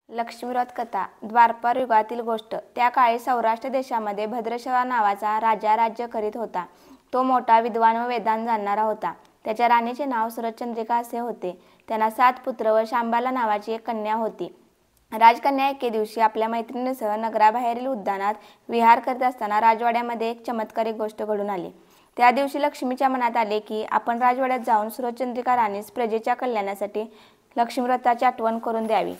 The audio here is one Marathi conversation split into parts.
लक्ष्मीव्रत कथा द्वापार युगातील गोष्ट। त्या काळी सौराष्ट्र देशामध्ये भद्रश्रवा नावाचा राजा राज्य करीत होता। तो मोठा विद्वान व वेदांत जाणणारा होता। त्याच्या राणीचे नाव सुरचंद्रिका असे होते। त्यांना 7 पुत्र व शांबाला नावाची एक कन्या होती। राजकन्या एके दिवशी आपल्या मैत्रिणीसह नगराबाहेरील उद्यानात विहार करत असताना राजवाड्यामध्ये एक चमत्कारिक गोष्ट घडून आली। त्या दिवशी लक्ष्मीच्या मनात आले की आपण राजवाड्यात जाऊन सुरचंद्रिका राणीस प्रजेच्या कल्याणासाठी लक्ष्मीव्रताची आठवण करून द्यावी।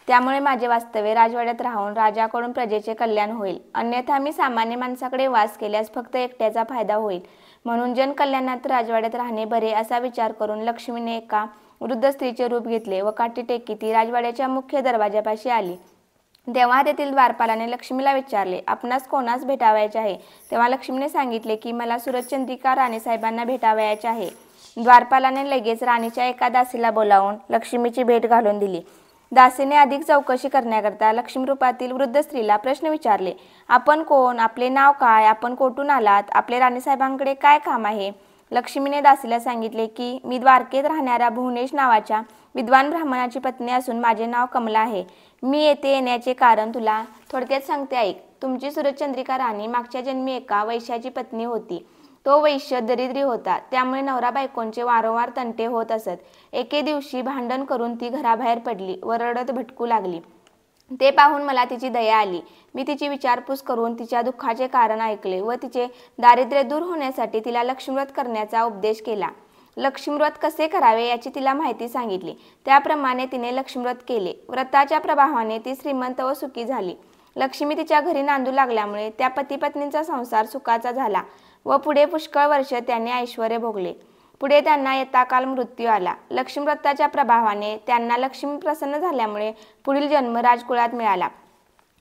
त्यामुळे माझे वास्तव्य राजवाड्यात राहून राजाकडून प्रजेचे कल्याण होईल, अन्यथा मी सामान्य माणसाकडे वास केल्यास फक्त एकट्याचा फायदा होईल। म्हणून जनकल्याणात राजवाड्यात राहणे बरे असा विचार करून लक्ष्मीने एका वृद्ध स्त्रीचे रूप घेतले व काठी टेकी ती राजवाड्याच्या मुख्य दरवाजापाशी आली। तेव्हा तेथील द्वारपालाने लक्ष्मीला विचारले, आपणास कोणास भेटावयाचे आहे? तेव्हा लक्ष्मीने सांगितले की मला सुरचंद्रिका राणीसाहेबांना भेटावयाचे आहे। द्वारपालाने लगेच राणीच्या एका दासीला बोलावून लक्ष्मीची भेट घालून दिली। दासीने अधिक चौकशी करण्याकरता लक्ष्मी रूपातील वृद्ध स्त्रीला प्रश्न विचारले, आपण कोण? आपले नाव काय? आपण कोठून आलात? आपले राणीसाहेबांकडे काय काम आहे? लक्ष्मीने दासीला सांगितले की मी द्वारकेत राहणाऱ्या भुवनेश नावाच्या विद्वान ब्राह्मणाची पत्नी असून माझे नाव कमला आहे। मी येथे येण्याचे कारण तुला थोडक्यात सांगते, ऐक। तुमची सुरचंद्रिका राणी मागच्या जन्मी एका वैश्याची पत्नी होती। तो वैश्य दरिद्री होता, त्यामुळे नवरा बायकोंचे वारंवार तंटे होत असत। एके दिवशी भांडण करून ती घराबाहेर पडली व रडत भटकू लागली। ते पाहून मला तिची दया आली। मी तिची विचारपूस करून तिच्या दुःखाचे कारण ऐकले व तिचे दारिद्र्य दूर होण्यासाठी तिला लक्ष्मीव्रत करण्याचा उपदेश केला। लक्ष्मीव्रत कसे करावे याची तिला माहिती सांगितली। त्याप्रमाणे तिने लक्ष्मीव्रत केले। व्रताच्या प्रभावाने ती श्रीमंत व सुखी झाली। लक्ष्मी तिच्या घरी नांदू लागल्यामुळे त्या पती पत्नींचा संसार सुखाचा झाला व पुढे पुष्कळ वर्ष त्यांनी ऐश्वर्य भोगले। पुढे त्यांना यथाकाल मृत्यू आला। लक्ष्मीव्रताच्या प्रभावाने त्यांना लक्ष्मी प्रसन्न झाल्यामुळे पुढील जन्म राजकुळात मिळाला।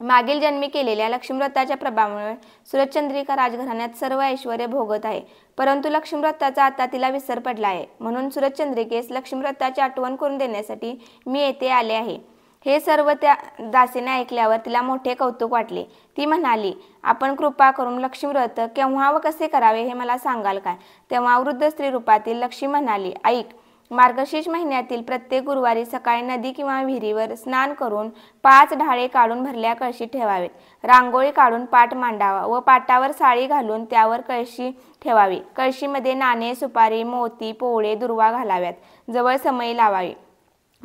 मागील जन्मी केलेल्या लक्ष्मीव्रताच्या प्रभावामुळे सुरचंद्रिका राजघराण्यात सर्व ऐश्वर्य भोगत आहे, परंतु लक्ष्मीव्रताचा आता तिला विसर पडला आहे। म्हणून सुरचंद्रिकेस लक्ष्मीव्रताची आठवण करून देण्यासाठी मी येथे आले आहे। हे सर्व त्या दासीने ऐकल्यावर तिला मोठे कौतुक वाटले। ती म्हणाली, आपण कृपा करून लक्ष्मीव्रत केव्हा व कसे करावे हे मला सांगाल काय? तेव्हा वृद्ध स्त्री रूपातील लक्ष्मी म्हणाली, ऐक। मार्गशीर्ष महिन्यातील प्रत्येक गुरुवारी सकाळी नदी किंवा विहिरीवर स्नान करून 5 ढाळे काढून भरल्या कळशी ठेवावेत। रांगोळी काढून पाट मांडावा व पाटावर साळी घालून त्यावर कळशी ठेवावी। कळशीमध्ये नाणे, सुपारी, मोती, पोळे, दुर्वा घालाव्यात। जवळ समई लावावी।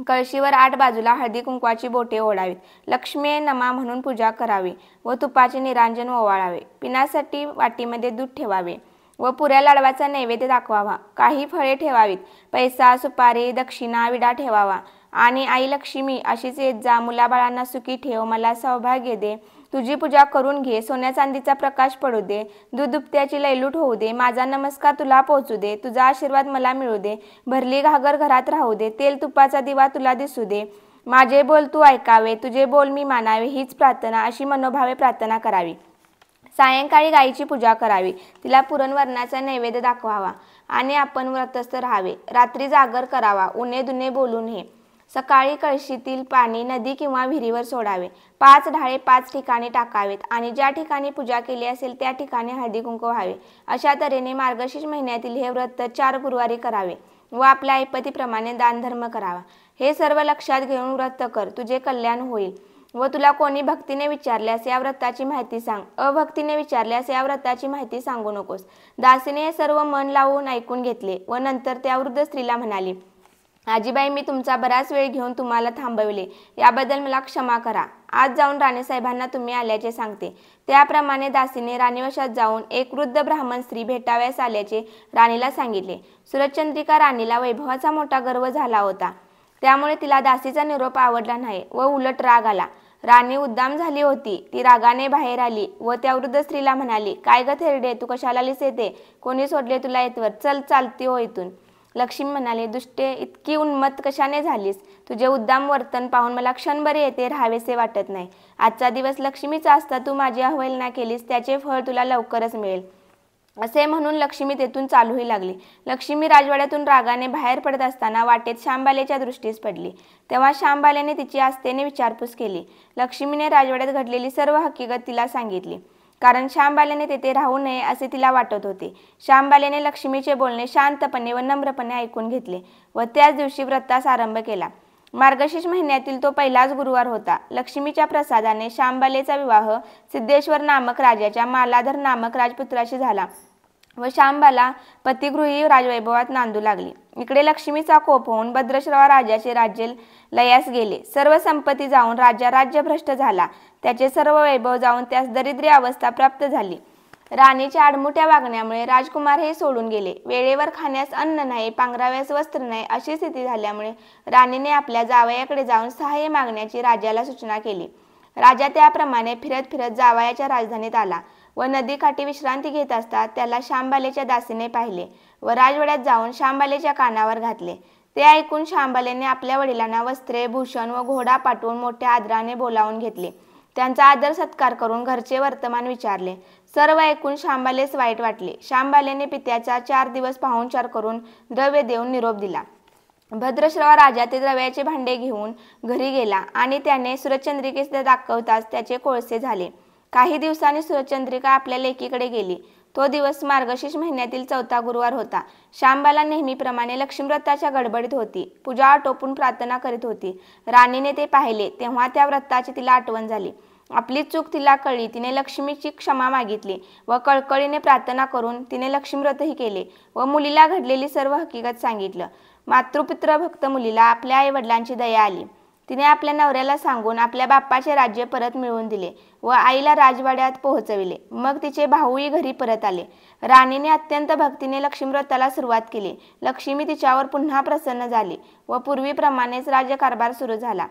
कळशीवर 8 बाजूला हळदी कुंकवाची बोटे ओढावीत। लक्ष्मी नमा म्हणून पूजा करावी व तुपाचे निरांजन ओवाळावे। पिण्यासाठी वाटीमध्ये दूध ठेवावे व पुऱ्या लाडवाचा नैवेद्य दाखवावा। काही फळे ठेवावीत। पैसा, सुपारी, दक्षिणा, विडा ठेवावा आणि आई लक्ष्मी अशीच येत जा, मुलाबाळांना सुखी ठेव, मला सौभाग्य दे, तुझी पूजा करून घे, सोन्या चांदीचा प्रकाश पडू दे, दूध दुभत्याची लयलूट होऊ दे, माझा नमस्कार तुला पोहोचू दे, तुझा आशीर्वाद मला मिळू दे, भरली घागर घरात राहू दे, तेल तुपाचा दिवा तुला दिसू दे, माझे बोल तू ऐकावे, तुझे बोल मी मानावे, हीच प्रार्थना, अशी मनोभावे प्रार्थना करावी। सायंकाळी गायीची पूजा करावी, तिला पुरणवरणाचा नैवेद्य दाखवावा आणि आपण व्रतस्थ राहावे। रात्री जागर करावा, उणे दुणे बोलू नये। सकाळी कळशीतील पाणी नदी किंवा विहिरीवर सोडावे। 5 ढाळे 5 ठिकाणी टाकावेत आणि ज्या ठिकाणी पूजा केली असेल त्या ठिकाणी हळदी कुंकू व्हावे। अशा तऱ्हेने मार्गशीर्ष महिन्यातील हे व्रत 4 गुरुवारी करावे व आपल्या ऐपतीप्रमाणे दानधर्म करावा। हे सर्व लक्षात घेऊन व्रत कर, तुझे कल्याण होईल। व तुला कोणी भक्तीने विचारल्यास या व्रताची माहिती सांग, अभक्तीने विचारल्यास या व्रताची माहिती सांगू नकोस। दासीने हे सर्व मन लावून ऐकून घेतले व नंतर त्या वृद्ध स्त्रीला म्हणाली, आजीबाई, मी तुमचा बराच वेळ घेऊन तुम्हाला थांबविले, याबद्दल मला क्षमा करा। आज जाऊन राणीसाहेबांना तुम्ही आल्याचे सांगते। त्याप्रमाणे दासीने राणीवशात जाऊन एक वृद्ध ब्राह्मण स्त्री भेटावयास आल्याचे राणीला सांगितले। सुरचंद्रिका राणीला वैभवाचा मोठा गर्व झाला होता, त्यामुळे तिला दासीचा निरोप आवडला नाही व उलट राग आला। राणी उद्दाम झाली होती। ती रागाने बाहेर आली व त्या वृद्ध स्त्रीला म्हणाली, काय ग थेरडे, तू कशाला आलीस येते? कोणी सोडले तुला येतवर? चल, चालती हो इथून। लक्ष्मी म्हणाली, दुष्टे, इतकी उन्मत्त कशाने झालीस? तुझे उद्दाम वर्तन पाहून मला क्षणभरी येथे राहावेसे वाटत नाही। आजचा दिवस लक्ष्मीचा असता तू माझी अवहेलना केलीस, त्याचे फळ तुला लवकरच मिळेल। असे म्हणून लक्ष्मी तेथून चालूही लागली। लक्ष्मी राजवाड्यातून रागाने बाहेर पडत असताना वाटेत शांबालेच्या दृष्टीस पडली। तेव्हा शांबालेने तिची आस्थेने विचारपूस केली। लक्ष्मीने राजवाड्यात घडलेली सर्व हकीकत तिला सांगितली, कारण शांबालेने तेथे राहू नये असे तिला वाटत होते। शांबालेने लक्ष्मीचे बोलणे शांतपणे व नम्रपणे ऐकून घेतले व त्याच दिवशी व्रतास आरंभ केला। मार्गशीर्ष महिन्यातील तो पहिलाच गुरुवार होता. लक्ष्मीच्या प्रसादाने शांबालेचा विवाह सिद्धेश्वर नामक राजाच्या मालाधर नामक राजपुत्राशी झाला व शांबाला पतिगृही राजवैभवात नांदू लागली. इकडे लक्ष्मीचा कोप होऊन भद्रश्रवा राजाचे राज्य लयास गेले. सर्व संपत्ती जाऊन राजा राज्यभ्रष्ट झाला. त्याचे सर्व वैभव जाऊन त्यास दरिद्री अवस्था प्राप्त झाली. राणीच्या आडमुठ्या वागण्यामुळे राजकुमार हे सोडून गेले. वेळेवर खाण्यास अन्न नाही, पांघराव्यास वस्त्र नाही अशी स्थिती झाल्यामुळे राणीने आपल्या जावयाकडे जाऊन सहाय्य मागण्याची राजाला सूचना केली. राजा त्याप्रमाणे फिरत फिरत जावयाच्या राजधानीत आला व नदीकाठी विश्रांती घेत असता त्याला शांबालेच्या दासीने पाहिले व राजवाड्यात जाऊन शांबालेच्या कानावर घातले. ते ऐकून शांबालेने आपल्या वडिलांना वस्त्रे, भूषण व घोडा पाठवून मोठ्या आदराने बोलावून घेतले. त्यांचा आदर सत्कार करून घरचे वर्तमान विचारले. सर्व ऐकून शांबालेस वाईट वाटले. शांबालेने पित्याचा 4 दिवस पाहुणचार करून द्रव्य देऊन निरोप दिला. भद्रश्रवा राजा ते द्रव्याचे भांडे घेऊन घरी गेला आणि त्याने सूरजचंद्रिकेस दाखवताच त्याचे कोळसे झाले. काही दिवसांनी सूरजचंद्रिका आपल्या लेकीकडे गेली. तो दिवस मार्गशीर्ष महिन्यातील 4था गुरुवार होता. शांबाला नेहमीप्रमाणे लक्ष्मीव्रताच्या गडबडीत होती. पूजा आटोपून प्रार्थना करीत होती. राणीने ते पाहिले तेव्हा त्या व्रताची तिला आठवण झाली. आपली चूक तिला कळली. तिने लक्ष्मीची क्षमा मागितली व कळकळीने प्रार्थना करून तिने लक्ष्मीव्रतही केले व मुलीला घडलेली सर्व हकीकत सांगितलं. मातृपित्र भक्त मुलीला आपल्या आई वडिलांची दया आली. तिने आपल्या नवऱ्याला सांगून आपल्या बाप्पाचे राज्य परत मिळवून दिले व आईला राजवाड्यात पोहोचविले. मग तिचे भाऊही घरी परत आले. राणीने अत्यंत भक्तीने लक्ष्मीव्रताला सुरुवात केली. लक्ष्मी तिच्यावर पुन्हा प्रसन्न झाली व पूर्वीप्रमाणेच राज्यकारभार सुरू झाला.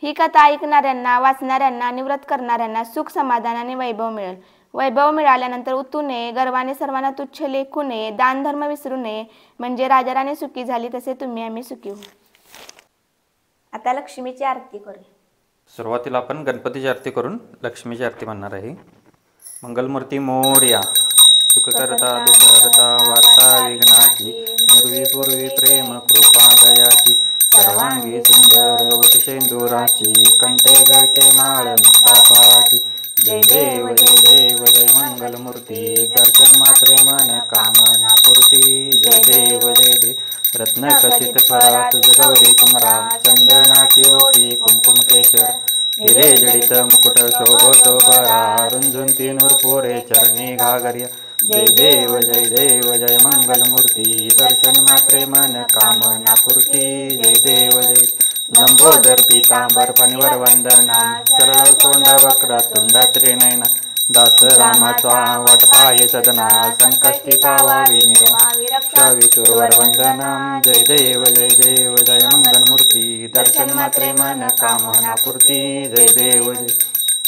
ही कथा ऐकणाऱ्यांना, वाचणाऱ्यांना आणि व्रत करणाऱ्यांना सुख, समाधान आणि वैभव मिळेल. वैभव मिळाल्यानंतर उतू नये, गर्वाने सर्वांना तुच्छ लेखू नये, दानधर्म विसरू नये, म्हणजे राजाराणी सुखी झाली तसे तुम्ही आम्ही सुखी होऊ. आता लक्ष्मीची आरती करूया. सुरुवातीला आपण गणपतीची आरती करून लक्ष्मीची आरती म्हणणार आहे. मंगलमूर्ती मोरया, सुखकर्ता दुःखहर्ता वार्ता विघ्नाची, पूर्वी प्रेम कृपा दयाची, सर्वांगी सुंदर वटशेंदुराची, कंठे झळके माळ मुक्ताफळाची. जय देव जय देव जय मंगलमूर्ती, दर्शन मात्रे मन कामना पूर्ती. जय देव जय देव रत्न खचित फरा तुझ गौरी कुमरा, चंदनाची ओटी कुंकुम केशर, हिरे जडित मुकुट शोभतो बरा, रुंझुंती नूरपुरे चरणी घागर्या. जय देव जय मंगलमूर्ती, दर्शन मात्रे मन कामना पूर्ती. जय देव जय लंबोदर पीतांबर फणीवर वंदना, सरळ सोंड वक्र तुंड त्रिनयना, दास रामाचा वाट पाहे सदना, संकष्टी पावावी निर्वा विसुरवर वंदना. जय देव जय मंगलमूर्ती, दर्शन मात्रे मन कामना पूर्ती. जय देव जय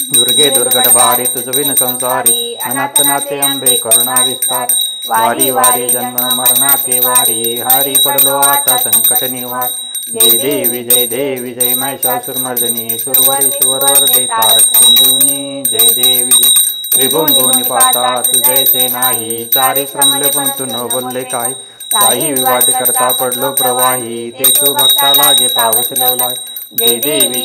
दुर्गे दुर्गट भारी तुझ विन संसारी, अनाथ नाते अंबे करुणा विस्तार, वारी वारी जन्म मरणाते वारी, हारी पडलो आता संकट निवार. जय देवी जय महिषासुरमर्दिनी, सुरवरेश्वर दे तारक संजीवनी. जय देवी जय त्रिभुवन पाता तुझैसे नाही, चारी श्रमले पण तू न बोलले काय, काही विवाद करता पडलो प्रवाही, ते तू भक्ता लागे पावस लवलाय. जय देवी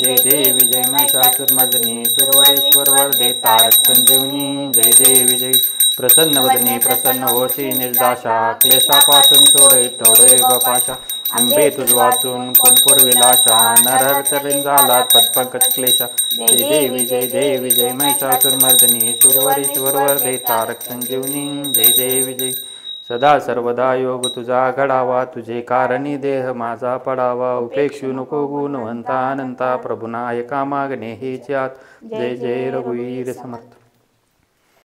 जय महिषासुरमर्दिनी, सुरवरेश्वर वरदे तारक संजीवनी. जय देवी जय प्रसन्न वदनी प्रसन्न होशी निर्दाशा, क्लेशापासून सोडे तोडे पाशा, अंबे तुझ वाचून कोण पुरविलाशा, नरहर तरीन झाला पदपंकज क्लेशा. जय देवी जय महिषासुरमर्दिनी, सुरवरेश्वर वरदे तारक संजीवनी. जय देवी जय सदा सर्वदा योग तुझा घडावा, तुझे कारणी देह माझा पडावा, उपेक्षू नको गुणवंता अनंता, प्रभुनायका मागणे हेच आत. जय जय रघुवीर समर्थ.